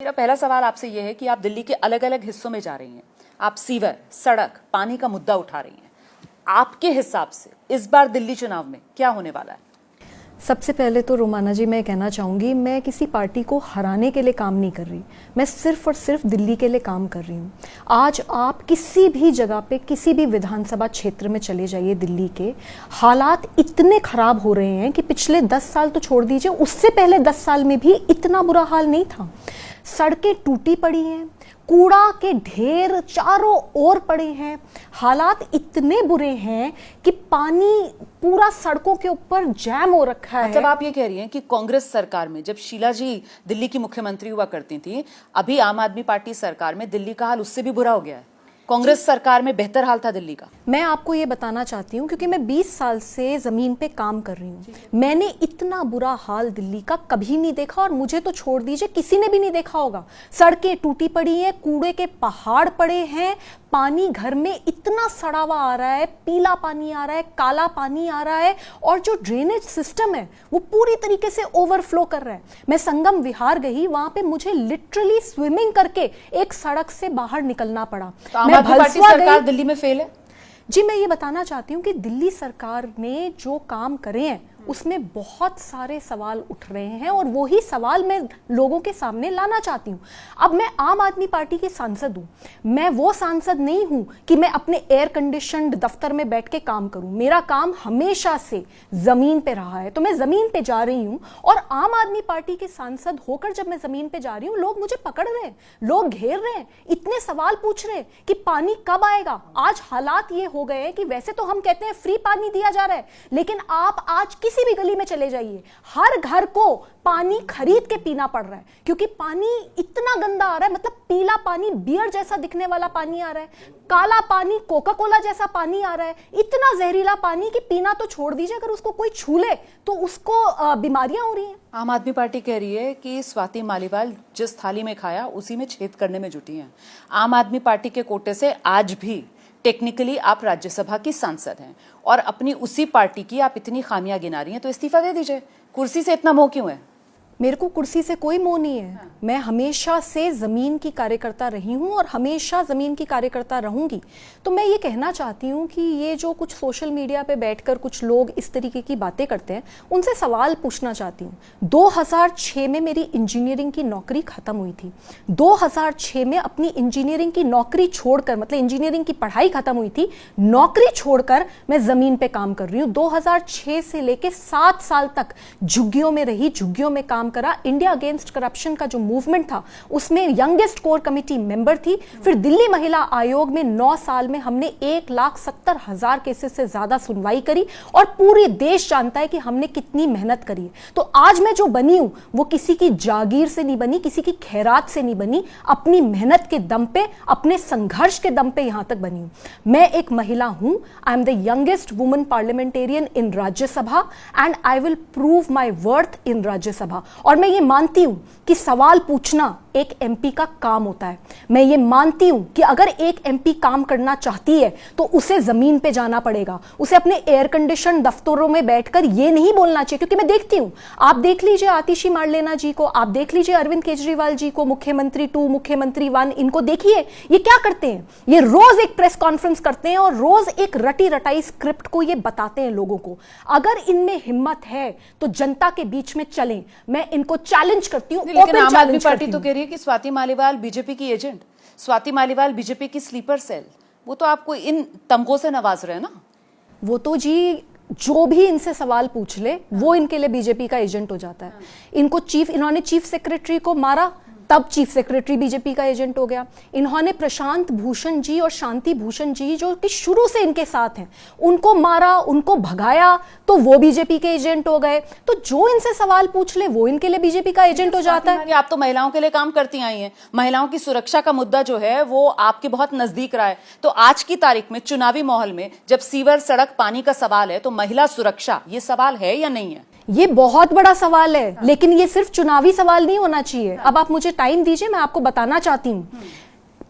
मेरा पहला सवाल आपसे यह है कि आप दिल्ली के अलग अलग हिस्सों में जा रही हैं, आप सीवर, सड़क, पानी का मुद्दा उठा रही हैं। आपके हिसाब से इस बार दिल्ली चुनाव में क्या होने वाला है? सबसे पहले तो रोमाना जी मैं कहना चाहूँगी, मैं किसी पार्टी को हराने के लिए काम नहीं कर रही, मैं सिर्फ और सिर्फ दिल्ली के लिए काम कर रही हूँ। आज आप किसी भी जगह पे, किसी भी विधानसभा क्षेत्र में चले जाइए, दिल्ली के हालात इतने खराब हो रहे हैं कि पिछले 10 साल तो छोड़ दीजिए, उससे पहले 10 साल में भी इतना बुरा हाल नहीं था। सड़कें टूटी पड़ी हैं, कूड़ा के ढेर चारों ओर पड़े हैं, हालात इतने बुरे हैं कि पानी पूरा सड़कों के ऊपर जैम हो रखा है। मतलब आप ये कह रही हैं कि कांग्रेस सरकार में जब शीला जी दिल्ली की मुख्यमंत्री हुआ करती थी, अभी आम आदमी पार्टी सरकार में दिल्ली का हाल उससे भी बुरा हो गया है? कांग्रेस सरकार में बेहतर हाल था दिल्ली का? मैं आपको ये बताना चाहती हूँ क्योंकि मैं 20 साल से जमीन पे काम कर रही हूँ, मैंने इतना बुरा हाल दिल्ली का कभी नहीं देखा, और मुझे तो छोड़ दीजिए, किसी ने भी नहीं देखा होगा। सड़कें टूटी पड़ी हैं, कूड़े के पहाड़ पड़े हैं, पानी घर में इतना सड़ा हुआ आ रहा है, पीला पानी आ रहा है, काला पानी आ रहा है, और जो ड्रेनेज सिस्टम है वो पूरी तरीके से ओवरफ्लो कर रहा है। मैं संगम विहार गई, वहां पे मुझे लिटरली स्विमिंग करके एक सड़क से बाहर निकलना पड़ा। तो आम आदमी पार्टी सरकार दिल्ली में फेल है? जी, मैं ये बताना चाहती हूँ कि दिल्ली सरकार ने जो काम करे हैं उसमें बहुत सारे सवाल उठ रहे हैं, और वही सवाल मैं लोगों के सामने लाना चाहती हूँ। अब मैं आम आदमी पार्टी की सांसद हूँ, मैं वो सांसद नहीं हूँ कि मैं अपने एयर कंडीशनड दफ्तर में बैठ के काम करूँ। मेरा काम हमेशा से जमीन पे रहा है, तो मैं जमीन पे जा रही हूँ, और आम आदमी पार्टी के सांसद होकर जब मैं जमीन पे जा रही हूँ, लोग मुझे पकड़ रहे हैं, लोग घेर रहे हैं, इतने सवाल पूछ रहे हैं कि पानी कब आएगा। आज हालात ये हो गए हैं कि वैसे तो हम कहते हैं फ्री पानी दिया जा रहा है, लेकिन आप आज किसी भी गली में चले जाइए, हर घर को पानी खरीद के पीना पड़ रहा है, क्योंकि पानी इतना गंदा आ रहा है। मतलब पीला पानी बियर जैसा दिखने वाला पानी आ रहा है, काला पानी कोका कोला जैसा पानी आ रहा है, इतना जहरीला पानी कि पीना तो छोड़ दीजिए, अगर उसको कोई छू ले तो उसको बीमारियां हो रही हैं। आम आदमी पार्टी कह रही है कि स्वाति मालीवाल जिस थाली में खाया उसी में छेद करने में जुटी हैं। आम आदमी पार्टी के कोटे से आज भी टेक्निकली आप राज्यसभा की सांसद हैं, और अपनी उसी पार्टी की आप इतनी खामियां गिना रही हैं, तो इस्तीफा दे दीजिए। कुर्सी से इतना मोह क्यों है? मेरे को कुर्सी से कोई मोह नहीं है। मैं हमेशा से जमीन की कार्यकर्ता रही हूं और हमेशा जमीन की कार्यकर्ता रहूंगी। तो मैं ये कहना चाहती हूं कि ये जो कुछ सोशल मीडिया पे बैठकर कुछ लोग इस तरीके की बातें करते हैं, उनसे सवाल पूछना चाहती हूं। 2006 में मेरी इंजीनियरिंग की नौकरी खत्म हुई थी। 2006 में अपनी इंजीनियरिंग की नौकरी छोड़कर, मतलब इंजीनियरिंग की पढ़ाई खत्म हुई थी, नौकरी छोड़कर मैं जमीन पे काम कर रही हूँ। 2006 से लेकर 7 साल तक झुग्गियों में रही, झुग्गियों में काम करा। इंडिया अगेंस्ट करप्शन का जो मूवमेंट था उसमें यंगेस्ट कोर कमेटी मेंबर थी। फिर दिल्ली महिला आयोग में 9 साल में हमने 1,70,000 केसेस से ज्यादा सुनवाई करी, और पूरे देश जानता है कि हमने कितनी मेहनत करी है। तो आज मैं जो बनी हूं वो किसी की जागीर से नहीं बनी, किसी की खैरात से नहीं बनी, अपनी मेहनत के दम पे, अपने संघर्ष के दम पे यहां तक बनी हूं। मैं एक महिला हूं, I am the youngest woman parliamentarian in Rajya Sabha, and I will prove my worth in Rajya Sabha. और मैं ये मानती हूं कि सवाल पूछना एक एमपी का काम होता है। मैं ये मानती हूं कि अगर एक एमपी काम करना चाहती है तो उसे जमीन पे जाना पड़ेगा, उसे अपने एयर कंडीशन दफ्तरों में बैठकर ये नहीं बोलना चाहिए। क्योंकि मैं देखती हूं, आप देख लीजिए आतिशी मारलेना जी को, आप देख लीजिए अरविंद केजरीवाल जी को, मुख्यमंत्री 2, मुख्यमंत्री 1, इनको देखिए ये क्या करते हैं। ये रोज एक प्रेस कॉन्फ्रेंस करते हैं और रोज एक रटी रटाई स्क्रिप्ट को ये बताते हैं लोगों को। अगर इनमें हिम्मत है तो जनता के बीच में चलें। मैं इनको चैलेंज करती हूं। लेकिन आम आदमी पार्टी तो कह रही है कि स्वाति मालीवाल बीजेपी की एजेंट, स्वाति मालीवाल बीजेपी की स्लीपर सेल, वो तो आपको इन तमगों से नवाज रहे हैं ना। वो तो जी जो भी इनसे सवाल पूछ ले वो इनके लिए बीजेपी का एजेंट हो जाता है। इन्होंने चीफ सेक्रेटरी को मारा, तब चीफ सेक्रेटरी बीजेपी का एजेंट हो गया। इन्होंने प्रशांत भूषण जी और शांति भूषण जी, जो कि शुरू से इनके साथ हैं, उनको मारा, उनको भगाया, तो वो बीजेपी के एजेंट हो गए। तो जो इनसे सवाल पूछ ले वो इनके लिए बीजेपी का एजेंट हो जाता है। आप तो महिलाओं के लिए काम करती आई हैं, महिलाओं की सुरक्षा का मुद्दा जो है वो आपके बहुत नजदीक रहा है। तो आज की तारीख में चुनावी माहौल में जब सीवर, सड़क, पानी का सवाल है, तो महिला सुरक्षा ये सवाल है या नहीं है? ये बहुत बड़ा सवाल है, लेकिन ये सिर्फ चुनावी सवाल नहीं होना चाहिए। अब आप मुझे टाइम दीजिए, मैं आपको बताना चाहती हूँ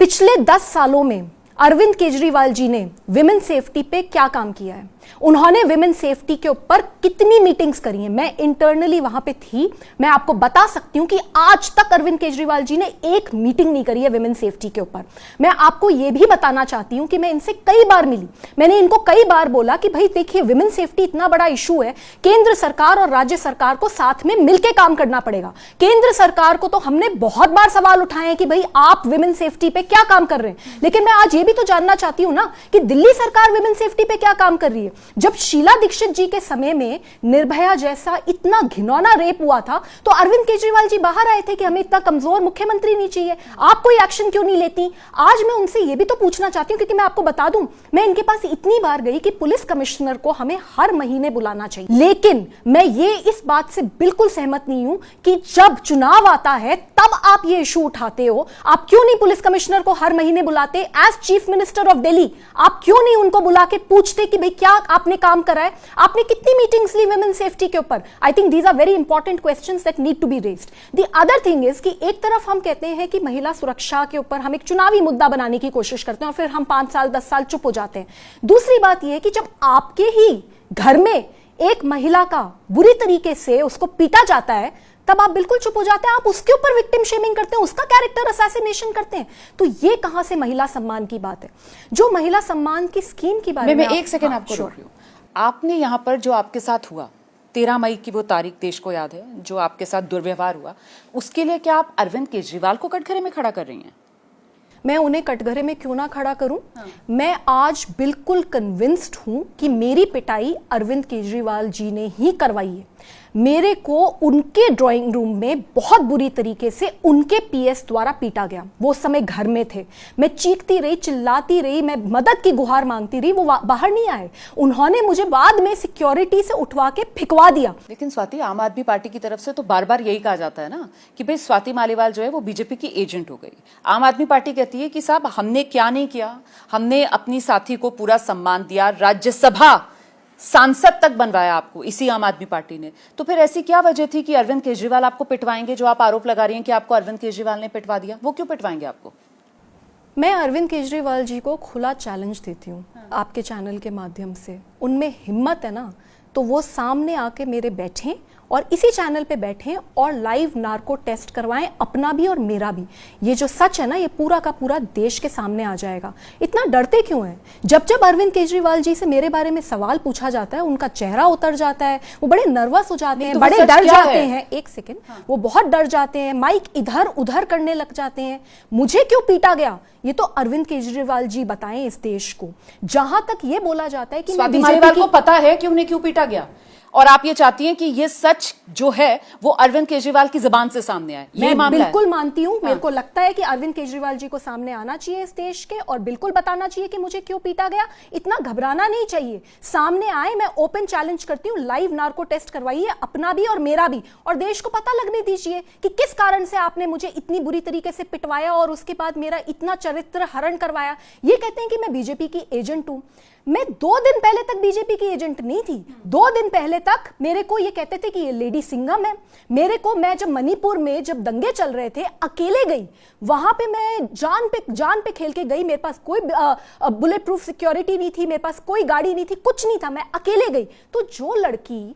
पिछले 10 सालों में अरविंद केजरीवाल जी ने विमेन सेफ्टी पे क्या काम किया है। उन्होंने विमेन सेफ्टी के ऊपर कितनी मीटिंग्स करी हैं, मैं इंटरनली वहां पे थी, मैं आपको बता सकती हूं कि आज तक अरविंद केजरीवाल जी ने एक मीटिंग नहीं करी है विमेन सेफ्टी के ऊपर। मैं आपको यह भी बताना चाहती हूं कि मैं इनसे कई बार मिली, मैंने इनको कई बार बोला कि भाई देखिए विमेन सेफ्टी इतना बड़ा इशू है, केंद्र सरकार और राज्य सरकार को साथ में मिलकर काम करना पड़ेगा। केंद्र सरकार को तो हमने बहुत बार सवाल उठाए हैं कि भाई आप विमेन सेफ्टी पे क्या काम कर रहे हैं, लेकिन मैं आज ये भी तो जानना चाहती हूं ना कि दिल्ली सरकार विमेन सेफ्टी पे क्या काम कर रही है। जब शीला दीक्षित जी के समय में निर्भया जैसा इतना घिनौना रेप हुआ था तो अरविंद केजरीवाल जी बाहर आए थे कि हमें इतना कमजोर मुख्यमंत्री नहीं चाहिए, आप कोई एक्शन क्यों नहीं लेती। आज मैं उनसे यह भी तो पूछना चाहती हूं, क्योंकि मैं आपको बता दूं मैं इनके पास इतनी बार गई कि पुलिस कमिश्नर को हमें हर महीने बुलाना चाहिए, लेकिन मैं ये इस बात से बिल्कुल सहमत नहीं हूं कि जब चुनाव आता है तब आप ये इशू उठाते हो। आप क्यों नहीं पुलिस कमिश्नर को हर महीने बुलाते as chief minister of Delhi, आप क्यों नहीं उनको बुला के पूछते कि भाई क्या आपने काम करा है, आपने कितनी मीटिंग्स ली विमेन सेफ्टी के ऊपर। I think these are very important questions that need to be raised. The other thing is कि एक तरफ हम कहते हैं कि महिला सुरक्षा के ऊपर हम एक चुनावी मुद्दा बनाने की कोशिश करते हैं और फिर हम 5 साल 10 साल चुप हो जाते हैं। दूसरी बात यह है कि जब आपके ही घर में एक महिला का बुरी तरीके से उसको पीटा जाता है तब आप बिल्कुल चुप हो जाते हैं, आप उसके ऊपर विक्टिम शेमिंग करते हैं, उसका कैरेक्टर असैसिनेशन करते हैं। तो ये कहां से महिला सम्मान की बात है। जो महिला सम्मान की स्कीम की बारे में मैं एक सेकंड आपको रोक रही हूं। आपने यहां पर जो आपके साथ हुआ 13 मई की वो तारीख देश को याद है, जो आपके साथ दुर्व्यवहार हुआ, उसके लिए क्या आप अरविंद केजरीवाल को कटघरे में खड़ा कर रही हैं? मैं उन्हें कटघरे में क्यों ना खड़ा करूं। मैं आज बिल्कुल कन्विंस्ड हूं कि मेरी पिटाई अरविंद केजरीवाल जी ने ही करवाई है। मेरे को उनके ड्राइंग रूम में बहुत बुरी तरीके से उनके पीएस द्वारा पीटा गया। वो उस समय घर में थे, मैं चीखती रही, चिल्लाती रही, मैं मदद की गुहार मांगती रही, वो बाहर नहीं आए। उन्होंने मुझे बाद में सिक्योरिटी से उठवा के फिकवा दिया। लेकिन स्वाति, आम आदमी पार्टी की तरफ से तो बार बार यही कहा जाता है ना कि भाई स्वाति मालीवाल जो है वो बीजेपी की एजेंट हो गई। आम आदमी पार्टी कहती है कि साहब हमने क्या नहीं किया, हमने अपनी साथी को पूरा सम्मान दिया, राज्यसभा सांसद तक बनवाया आपको इसी आम आदमी पार्टी ने। तो फिर ऐसी क्या वजह थी कि अरविंद केजरीवाल आपको पिटवाएंगे? जो आप आरोप लगा रही हैं कि आपको अरविंद केजरीवाल ने पिटवा दिया, वो क्यों पिटवाएंगे आपको? मैं अरविंद केजरीवाल जी को खुला चैलेंज देती हूँ आपके चैनल के माध्यम से। उनमें हिम्मत है ना तो वो सामने आके मेरे बैठें और इसी चैनल पे बैठें और लाइव नार्को टेस्ट करवाएं, अपना भी और मेरा भी। ये जो सच है ना ये पूरा का पूरा देश के सामने आ जाएगा। इतना डरते क्यों हैं? जब जब अरविंद केजरीवाल जी से मेरे बारे में सवाल पूछा जाता है उनका चेहरा उतर जाता है, वो बड़े नर्वस हो जाते हैं, बड़े डर जाते हैं। एक सेकेंड, वो बहुत डर जाते हैं, माइक इधर उधर करने लग जाते हैं। मुझे क्यों पीटा गया ये तो अरविंद केजरीवाल जी बताएं इस देश को। जहां तक ये बोला जाता है कि स्वाति मालीवाल को पता है कि उन्हें क्यों पीटा गया, और आप ये चाहती हैं कि ये सच जो है वो अरविंद केजरीवाल की जुबान से सामने आए। ये मैं मामला बिल्कुल है। मानती हूं। मेरे को लगता है कि अरविंद केजरीवाल जी को सामने आना चाहिए इस देश के और बिल्कुल बताना चाहिए कि मुझे क्यों पीटा गया। इतना घबराना नहीं चाहिए, सामने आए। मैं ओपन चैलेंज करती हूं, लाइव नार्को टेस्ट करवाइए, अपना भी और मेरा भी, और देश को पता लगने दीजिए कि किस कारण से आपने मुझे इतनी बुरी तरीके से पिटवाया और उसके बाद मेरा इतना चरित्र हरण करवाया। ये कहते हैं कि मैं बीजेपी की एजेंट हूं। मैं 2 दिन पहले तक बीजेपी की एजेंट नहीं थी। 2 दिन पहले तक मेरे को ये कहते थे कि ये लेडी सिंघम है। मेरे को, मैं जब मणिपुर में जब दंगे चल रहे थे अकेले गई, वहां पे मैं जान पे खेल के गई। मेरे पास कोई बुलेट प्रूफ सिक्योरिटी नहीं थी, मेरे पास कोई गाड़ी नहीं थी, कुछ नहीं था, मैं अकेले गई। तो जो लड़की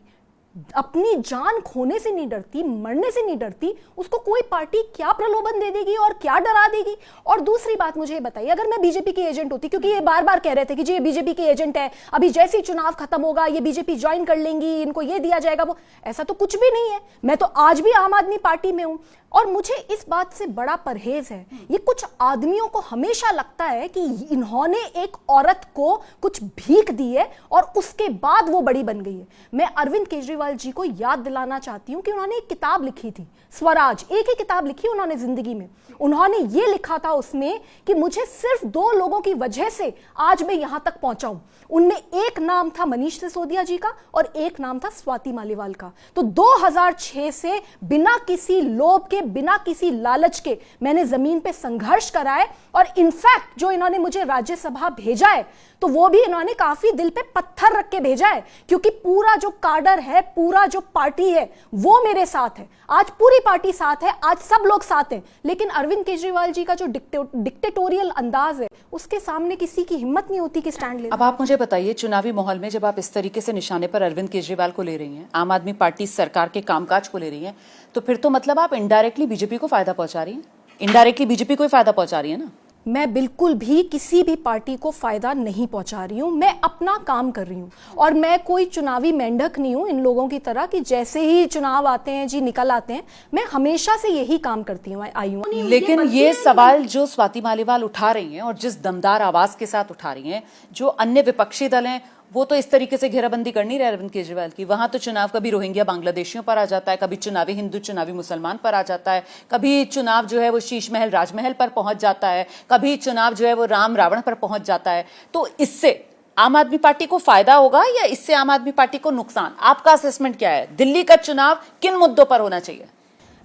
अपनी जान खोने से नहीं डरती, मरने से नहीं डरती, उसको कोई पार्टी क्या प्रलोभन दे देगी और क्या डरा देगी। और दूसरी बात मुझे ये बताइए, अगर मैं बीजेपी की एजेंट होती, क्योंकि ये बार बार कह रहे थे कि जी ये बीजेपी की एजेंट है, अभी जैसे ही चुनाव खत्म होगा ये बीजेपी ज्वाइन कर लेंगी, इनको ये दिया जाएगा वो, ऐसा तो कुछ भी नहीं है। मैं तो आज भी आम आदमी पार्टी में हूं और मुझे इस बात से बड़ा परहेज है। ये कुछ आदमियों को हमेशा लगता है कि इन्होंने एक औरत को कुछ भीख दी है और उसके बाद वो बड़ी बन गई है। मैं अरविंद केजरीवाल जी को याद दिलाना चाहती हूं कि उन्होंने एक किताब लिखी थी, स्वराज। एक ही किताब लिखी उन्होंने जिंदगी में। उन्होंने ये लिखा था उसमें कि मुझे सिर्फ 2 लोगों की वजह से आज मैं यहां तक पहुंचा हूं। उनमें एक नाम था मनीष सिसोदिया जी का और एक नाम था स्वाति मालीवाल का। तो 2006 से बिना किसी लोभ के, बिना किसी लालच के मैंने जमीन पे संघर्ष करा है। और इनफैक्ट जो इन्होंने मुझे राज्यसभा भेजा है तो वो भी इन्होंने काफी दिल पे पत्थर रख के भेजा है, क्योंकि पूरा जो काडर है, पूरा जो पार्टी है वो मेरे साथ है, आज पूरी पार्टी साथ है, आज सब लोग साथ हैं। लेकिन अरविंद केजरीवाल जी का जो डिक्टेटोरियल अंदाज है उसके सामने किसी की हिम्मत नहीं होती कि स्टैंड ले। अब आप मुझे बताइए, चुनावी माहौल में जब आप इस तरीके से निशाने पर अरविंद केजरीवाल को ले रही हैं, आम आदमी पार्टी सरकार के कामकाज को ले रही हैं, तो फिर तो मतलब आप इनडायरेक्टली बीजेपी को फायदा पहुंचा रही हैं, इनडायरेक्टली बीजेपी को ही फायदा पहुंचा रही है ना। मैं बिल्कुल भी किसी भी पार्टी को फायदा नहीं पहुंचा रही हूं, मैं अपना काम कर रही हूं और मैं कोई चुनावी मेंढक नहीं हूं इन लोगों की तरह कि जैसे ही चुनाव आते हैं जी निकल आते हैं। मैं हमेशा से यही काम करती हूं, आई हूं। लेकिन ये सवाल जो स्वाति मालीवाल उठा रही हैं और जिस दमदार आवाज के साथ उठा रही हैं, जो अन्य विपक्षी दल हैं वो तो इस तरीके से घेराबंदी कर नहीं रहे अरविंद केजरीवाल की। वहां तो चुनाव कभी रोहिंग्या बांग्लादेशियों पर आ जाता है, कभी चुनावी हिंदू चुनावी मुसलमान पर आ जाता है, कभी चुनाव जो है वो शीश महल राजमहल पर पहुंच जाता है, कभी चुनाव जो है वो राम रावण पर पहुंच जाता है। तो इससे आम आदमी पार्टी को फायदा होगा या इससे आम आदमी पार्टी को नुकसान? आपका असेसमेंट क्या है? दिल्ली का चुनाव किन मुद्दों पर होना चाहिए?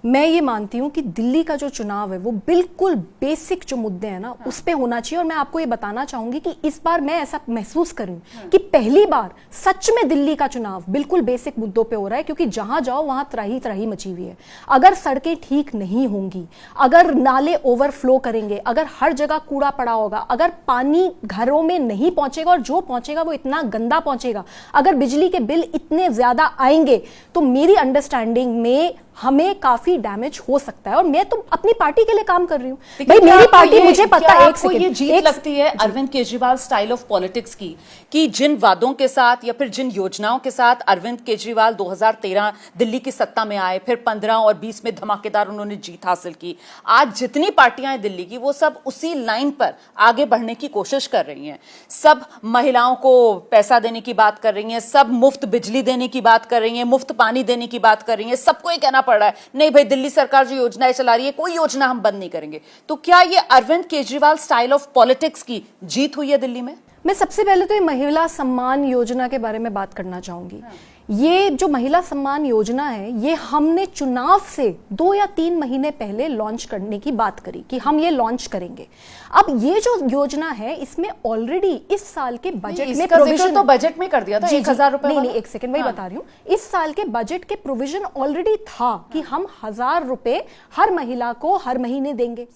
मैं ये मानती हूं कि दिल्ली का जो चुनाव है वो बिल्कुल बेसिक जो मुद्दे हैं ना उस पे होना चाहिए। और मैं आपको ये बताना चाहूंगी कि इस बार मैं ऐसा महसूस कर रही हूं कि पहली बार सच में दिल्ली का चुनाव बिल्कुल बेसिक मुद्दों पे हो रहा है, क्योंकि जहां जाओ वहां त्राही त्राही मची हुई है। अगर सड़कें ठीक नहीं होंगी, अगर नाले ओवरफ्लो करेंगे, अगर हर जगह कूड़ा पड़ा होगा, अगर पानी घरों में नहीं पहुंचेगा और जो पहुंचेगा वो इतना गंदा पहुंचेगा, अगर बिजली के बिल इतने ज्यादा आएंगे, तो मेरी अंडरस्टैंडिंग में हमें काफी डैमेज हो सकता है। और मैं तो अपनी पार्टी के लिए काम कर रही हूं भाई, मेरी पार्टी, मुझे पता है। एक सेकंड, ये जीत लगती है Arvind Kejriwal style of politics की, कि जिन वादों के साथ या फिर जिन योजनाओं के साथ अरविंद केजरीवाल 2013 दिल्ली की सत्ता में आए, फिर 15 और 20 में धमाकेदार उन्होंने जीत हासिल की, आज जितनी पार्टियां हैं दिल्ली की वो सब उसी लाइन पर आगे बढ़ने की कोशिश कर रही हैं। सब महिलाओं को पैसा देने की बात कर रही हैं, सब मुफ्त बिजली देने की बात कर रही हैं, मुफ्त पानी देने की बात कर रही हैं। सबको ये कहना पड़ रहा है नहीं भाई दिल्ली सरकार जो योजनाएं चला रही है कोई योजना हम बंद नहीं करेंगे। तो क्या ये Arvind Kejriwal style of politics की जीत हुई है दिल्ली में? मैं सबसे पहले तो ये महिला सम्मान योजना के बारे में बात करना चाहूंगी। ये जो महिला सम्मान योजना है ये हमने चुनाव से 2 या 3 महीने पहले लॉन्च करने की बात करी कि हम ये लॉन्च करेंगे। अब ये जो योजना है इसमें ऑलरेडी इस साल के बजट में प्रोविजन तो बजट में कर दिया था 1000 रुपए। नहीं, एक सेकंड, वही बता रही हूँ। इस साल के बजट के प्रोविजन ऑलरेडी था कि हम 1000 रुपए हर महिला को हर महीने देंगे।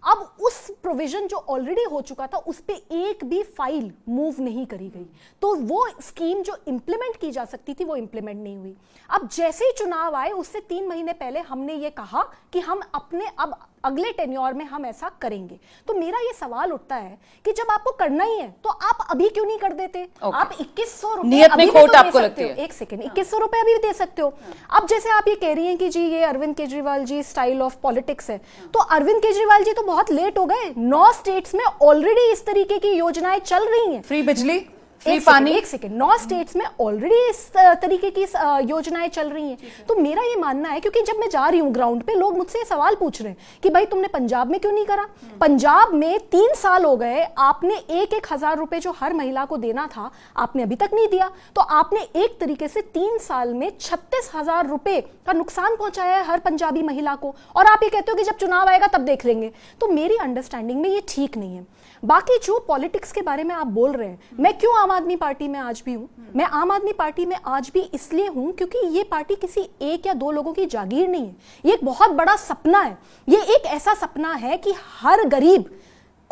अब उस प्रोविजन जो ऑलरेडी हो चुका था उस पे एक भी फाइल मूव नहीं करी गई, तो वो स्कीम जो इंप्लीमेंट की जा सकती थी वो इंप्लीमेंट नहीं हुई। अब जैसे ही चुनाव आए उससे 3 महीने पहले हमने ये कहा कि हम अपने अब अगले टेन्योर में हम ऐसा करेंगे। तो मेरा ये सवाल उठता है कि जब आपको करना ही है तो आप अभी क्यों नहीं कर देते? आप 2100 रुपए अभी भी तो आपको लगती है। एक सेकंड, 2100 रुपए अभी भी दे सकते हो। अब जैसे आप ये कह रही हैं कि जी ये Arvind Kejriwal ji style of politics है, तो अरविंद केजरीवाल जी तो बहुत लेट हो गए। 9 स्टेट्स में ऑलरेडी इस तरीके की योजनाएं चल रही हैं। फ्री बिजली, फ्री पानी। एक सेकंड, 9 स्टेट्स में ऑलरेडी इस तरीके की योजनाएं चल रही हैं। तो मेरा ये मानना है, क्योंकि जब मैं जा रही हूँ ग्राउंड पे लोग मुझसे सवाल पूछ रहे हैं कि भाई तुमने पंजाब में क्यों नहीं करा? पंजाब में 3 साल हो गए, आपने 1,000 रुपए जो हर महिला को देना था आपने अभी तक नहीं दिया। तो आपने एक तरीके से 3 साल में 36,000 रुपए का नुकसान पहुंचाया है हर पंजाबी महिला को, और आप ये कहते हो कि जब चुनाव आएगा तब देख लेंगे। तो मेरी अंडरस्टैंडिंग में ये ठीक नहीं है। बाकी जो पॉलिटिक्स के बारे में आप बोल रहे हैं, मैं क्यों आम आदमी पार्टी में आज भी हूं? मैं आम आदमी पार्टी में आज भी इसलिए हूं क्योंकि ये पार्टी किसी 1 या 2 लोगों की जागीर नहीं है। ये एक बहुत बड़ा सपना है। ये एक ऐसा सपना है कि हर गरीब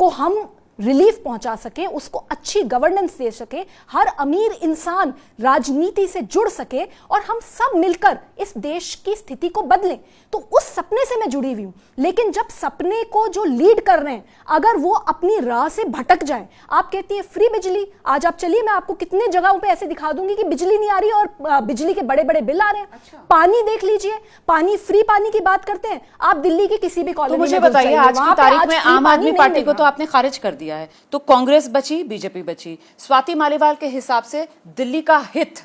को हम रिलीफ पहुंचा सके, उसको अच्छी गवर्नेंस दे सके, हर अमीर इंसान राजनीति से जुड़ सके और हम सब मिलकर इस देश की स्थिति को बदलें। तो उस सपने से मैं जुड़ी हुई हूं। लेकिन जब सपने को जो लीड कर रहे हैं अगर वो अपनी राह से भटक जाए, आप कहती है फ्री बिजली, आज आप चलिए मैं आपको कितने जगहों पे ऐसे दिखा दूंगी कि बिजली नहीं आ रही और बिजली के बड़े बड़े बिल आ रहे हैं। अच्छा। पानी देख लीजिए, पानी, फ्री पानी की बात करते हैं आप दिल्ली की किसी भी कॉलेज में। मुझे बताइए आज की तारीख में आम आदमी पार्टी को तो आपने खारिज कर दिया है, तो कांग्रेस बची, बीजेपी बची। स्वाति मालीवाल के हिसाब से दिल्ली का हित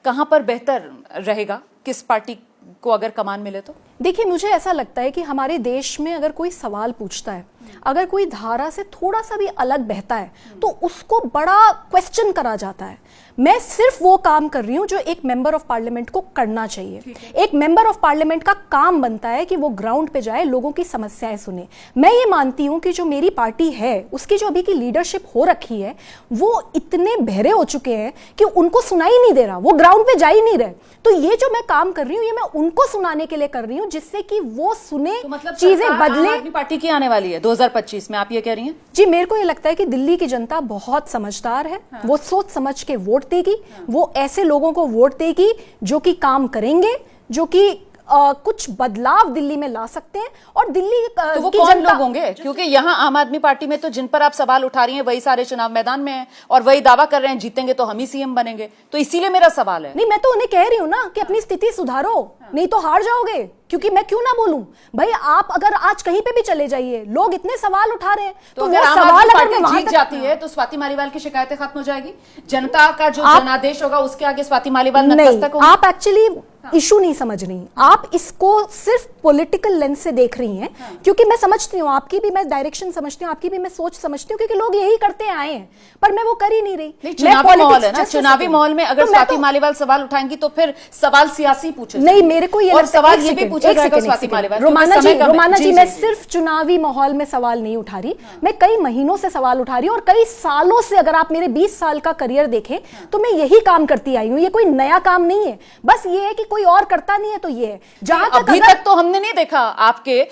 कहां पर बेहतर रहेगा? किस पार्टी को अगर कमान मिले तो? देखिए, मुझे ऐसा लगता है कि हमारे देश में अगर कोई सवाल पूछता है, अगर कोई धारा से थोड़ा सा भी अलग बहता है, तो उसको बड़ा क्वेश्चन करा जाता है। मैं सिर्फ वो काम कर रही हूं जो एक मेंबर ऑफ पार्लियामेंट को करना चाहिए। एक मेंबर ऑफ पार्लियामेंट का काम बनता है कि वो ग्राउंड पे जाए, लोगों की समस्याएं सुने। मैं ये मानती हूं कि जो मेरी पार्टी है, उसकी जो अभी की लीडरशिप हो रखी है, वो इतने बहरे हो चुके हैं कि उनको सुनाई नहीं दे रहा, वो ग्राउंड पे जा ही नहीं रहे। तो ये जो मैं काम कर रही हूँ, ये मैं उनको सुनाने के लिए कर रही हूँ, जिससे कि वो सुने, तो मतलब चीजें बदले। आम आदमी पार्टी की आने वाली है 2025 में, आप ये कह रही हैं? जी, मेरे को ये लगता है कि दिल्ली की जनता बहुत समझदार है। वो सोच समझ के वोट देगी। वो ऐसे लोगों को वोट देगी जो कि काम करेंगे, जो कि कुछ बदलाव दिल्ली में ला सकते हैं। और दिल्ली तो वो की कौन जनता, लोग होंगे? क्योंकि यहाँ आम आदमी पार्टी में तो जिन पर आप सवाल उठा रही हैं वही सारे चुनाव मैदान में हैं और वही दावा कर रहे हैं जीतेंगे तो हम ही सीएम बनेंगे। तो इसीलिए मेरा सवाल है। नहीं, मैं तो उन्हें कह रही हूं ना कि अपनी स्थिति सुधारो, नहीं तो हार जाओगे। क्योंकि मैं क्यों ना बोलूं भाई, आप अगर आज कहीं पे भी चले जाइए, लोग इतने सवाल उठा रहे हैं, तो वो अगर आम सवाल आदमी अगर मैं पार्टी वहां जीत तक जाती है तो स्वाति मालीवाल की शिकायतें खत्म हो जाएगी? जनता का जो जनादेश होगा उसके आगे स्वाति मालीवाल नतमस्तक होंगी? आप एक्चुअली इशू नहीं समझ रही, आप इसको सिर्फ पॉलिटिकल लेंस से देख रही हैं। क्योंकि मैं समझती हूँ, आपकी भी मैं डायरेक्शन समझती हूँ, आपकी भी मैं सोच समझती हूँ, क्योंकि लोग यही करते आए हैं, पर मैं वो कर ही नहीं रही। चुनावी माहौल है ना, चुनावी माहौल में अगर स्वाति मालीवाल सवाल उठाएंगी तो फिर सवाल सियासी पूछे नहीं, मेरे को ये और सवाल ये भी पूछा जाएगा स्वाति मालीवाल। रोमाना जी, मैं सिर्फ चुनावी माहौल में सवाल नहीं उठा रही, मैं कई महीनों से सवाल उठा रही हूँ और कई सालों से। अगर आप मेरे 20 साल का करियर देखें तो मैं यही काम करती आई हूँ। ये कोई नया काम नहीं है, बस ये है कि कोई और करता नहीं है तो ये है। जहां तक अभी तक तो हमने नहीं देखा आपके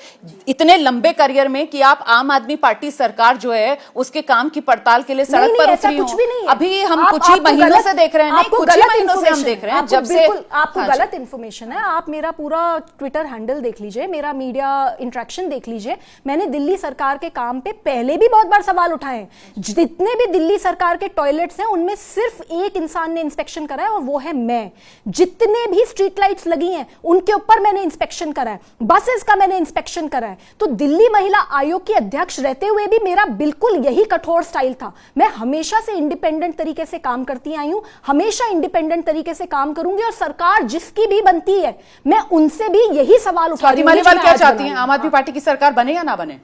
इतने लंबे करियर में कि आप आम आदमी पार्टी सरकार जो है उसके काम की पड़ताल के लिए सड़क पर उतरी हो। कुछ भी नहीं है। अभी हम कुछ ही महीनों से देख रहे हैं, नहीं कुछ ही महीनों से हम देख रहे हैं जब से आपको गलत इंफॉर्मेशन है। आप मेरा पूरा ट्विटर हैंडल देख लीजिए, मेरा मीडिया इंटरेक्शन देख लीजिए। मैंने दिल्ली सरकार के काम पे पहले भी बहुत बार सवाल उठाए हैं। जितने भी दिल्ली सरकार के टॉयलेट्स हैं उनमें सिर्फ एक इंसान ने इंस्पेक्शन करा है और वो है मैं। जितने भी स्ट्रीट लाइट्स लगी हैं उनके ऊपर मैंने इंस्पेक्शन करा है, बसेस का मैंने इंस्पेक्शन करा है। तो दिल्ली महिला आयोग की अध्यक्ष रहते हुए भी मेरा बिल्कुल यही कठोर स्टाइल था। मैं हमेशा से इंडिपेंडेंट तरीके से काम करती आई हूं, हमेशा इंडिपेंडेंट तरीके से काम करूंगी और सरकार जिसकी भी बनती है मैं उनसे भी यही सवाल उठा रही हूं। मालीवाल क्या चाहती हैं, आम आदमी पार्टी की सरकार बने या ना बने?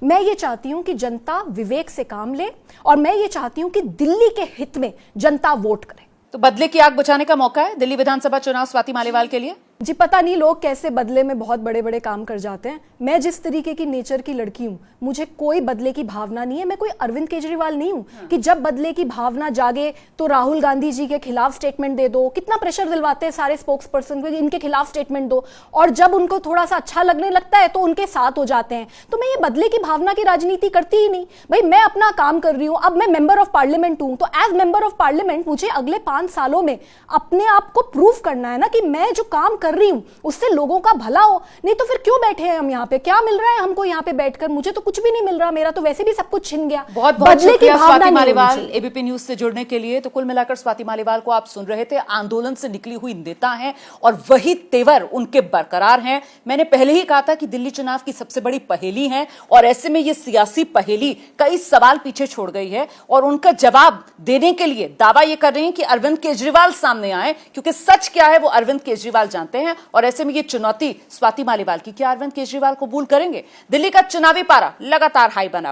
मैं ये चाहती हूं कि जनता विवेक से काम ले और मैं ये चाहती हूं कि दिल्ली के हित में जनता वोट करे। तो बदले की आग बुझाने का मौका है दिल्ली विधानसभा चुनाव स्वाति मालीवाल के लिए? जी, पता नहीं लोग कैसे बदले में बहुत बड़े बड़े काम कर जाते हैं। मैं जिस तरीके की नेचर की लड़की हूं, मुझे कोई बदले की भावना नहीं है। मैं कोई अरविंद केजरीवाल नहीं हूं कि जब बदले की भावना जागे तो राहुल गांधी जी के खिलाफ स्टेटमेंट दे दो। कितना प्रेशर दिलवाते हैं सारे स्पोक्स पर्सन को, इनके खिलाफ स्टेटमेंट दो, और जब उनको थोड़ा सा अच्छा लगने लगता है तो उनके साथ हो जाते हैं। तो मैं ये बदले की भावना की राजनीति करती ही नहीं भाई। मैं अपना काम कर रही हूं। अब मैं मेंबर ऑफ पार्लियामेंट हूं, तो एज मेंबर ऑफ पार्लियामेंट मुझे अगले 5 सालों में अपने आप को प्रूव करना है ना कि मैं जो काम कर रही हूं उससे लोगों का भला हो। नहीं तो फिर क्यों बैठे हैं हम यहाँ पे? क्या मिल रहा है हमको यहाँ पे बैठकर? मुझे तो कुछ भी नहीं मिल रहा, मेरा तो वैसे भी सब कुछ छिन गया। बहुत बहुत शुक्रिया स्वाति मालीवाल एबीपी न्यूज से जुड़ने के लिए। तो कुल मिलाकर स्वाति मालीवाल को आप सुन रहे थे, आंदोलन से निकली हुई नेता हैं और वही तेवर उनके बरकरार हैं। मैंने पहले ही कहा था कि दिल्ली चुनाव की सबसे बड़ी पहेली है और ऐसे में ये सियासी पहेली कई सवाल पीछे छोड़ गई है और उनका जवाब देने के लिए दावा ये कर रहे हैं कि अरविंद केजरीवाल सामने आए, क्योंकि सच क्या है वो अरविंद केजरीवाल जानते हैं। और ऐसे में ये चुनौती स्वाति मालीवाल की, क्या अरविंद केजरीवाल कबूल करेंगे? दिल्ली का चुनावी पारा लगातार हाई बना